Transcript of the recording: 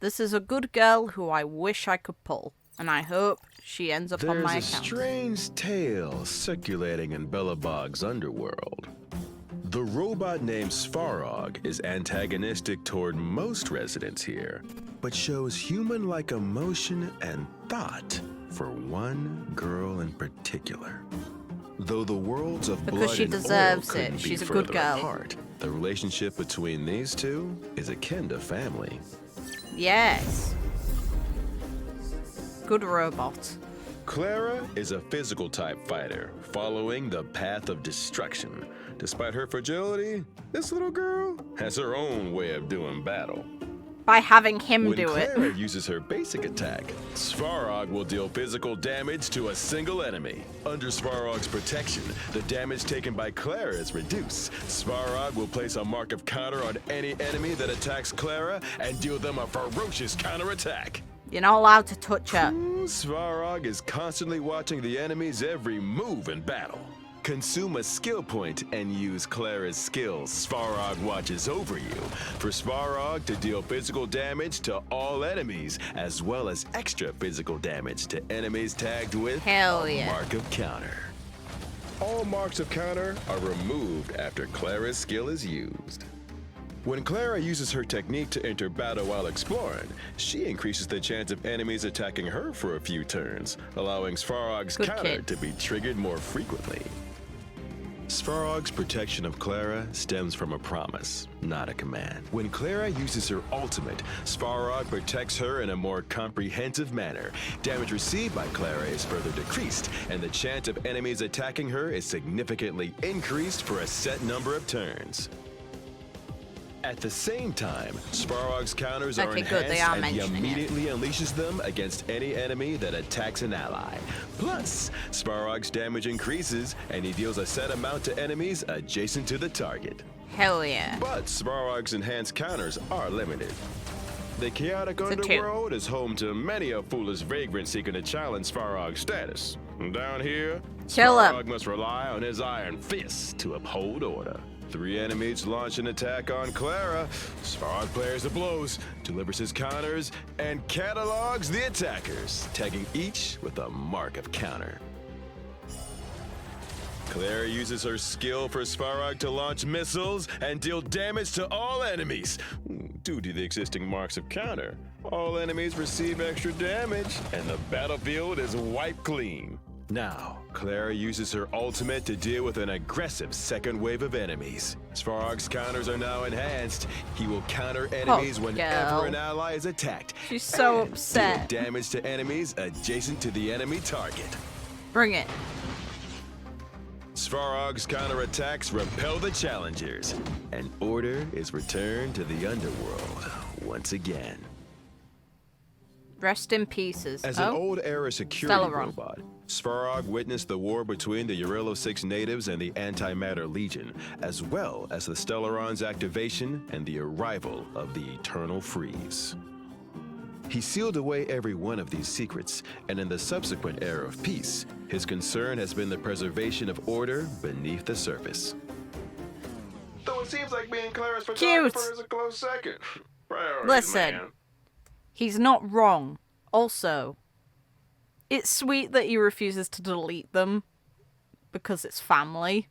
This is a good girl who I wish I could pull, and I hope she ends up on my account. There's a strange tale circulating in Belobog's underworld. The robot named Svarog is antagonistic toward most residents here, but shows human-like emotion and thought for one girl in particular. Though the worlds of Because blood she and deserves oil couldn't it. be She's a good further girl. apart, the relationship between these two is akin to family. Yes. Good robot. Clara is a physical type fighter, following the path of destruction. Despite her fragility, this little girl has her own way of doing battle. By having him When do Clara it. uses her basic attack, Svarog will deal physical damage to a single enemy. Under Svarog's protection, the damage taken by Clara is reduced. Svarog will place a mark of counter on any enemy that attacks Clara and deal them a ferocious counterattack. You're not allowed to touch her. Svarog is constantly watching the enemy's every move in battle. Consume a skill point and use Clara's skills. Svarog watches over you. For Svarog to deal physical damage to all enemies, as well as extra physical damage to enemies tagged with Hell a yeah. mark of counter. All marks of counter are removed after Clara's skill is used. When Clara uses her technique to enter battle while exploring, she increases the chance of enemies attacking her for a few turns, allowing Svarog's Good counter kid. to be triggered more frequently. Svarog's protection of Clara stems from a promise, not a command. When Clara uses her ultimate, Svarog protects her in a more comprehensive manner. Damage received by Clara is further decreased, and the chance of enemies attacking her is significantly increased for a set number of turns. At the same time, Svarog's counters are Okay, good, they enhanced are and he mentioning it. immediately unleashes them against any enemy that attacks an ally. Plus, Svarog's damage increases and he deals a set amount to enemies adjacent to the target. Hell yeah. But Svarog's enhanced counters are limited. The chaotic a two. underworld is home to many a foolish vagrant seeking to challenge Svarog's status. Down here, Kill him. Svarog must rely on his iron fist to uphold order. 3 enemies launch an attack on Clara. Svarog pairs the blows, delivers his counters, and catalogs the attackers, tagging each with a mark of counter. Clara uses her skill for Svarog to launch missiles and deal damage to all enemies. Due to the existing marks of counter, all enemies receive extra damage, and the battlefield is wiped clean. Now, Clara uses her ultimate to deal with an aggressive second wave of enemies. Svarog's counters are now enhanced. He will counter enemies whenever girl. an ally is attacked. She's so and upset. deal damage to enemies adjacent to the enemy target. Bring it. Svarog's counterattacks repel the challengers, and order is returned to the underworld once again. Rest in pieces. As an Oh, old-era security Stellaron. robot, Svarog witnessed the war between the Eurilo 6 natives and the Antimatter Legion, as well as the Stellaron's activation and the arrival of the Eternal Freeze. He sealed away every one of these secrets, and in the subsequent era of peace, his concern has been the preservation of order beneath the surface. Though it seems like being Clara's photographer is a close second. Priorities, Listen. man. he's not wrong. Also, it's sweet that he refuses to delete them because it's family.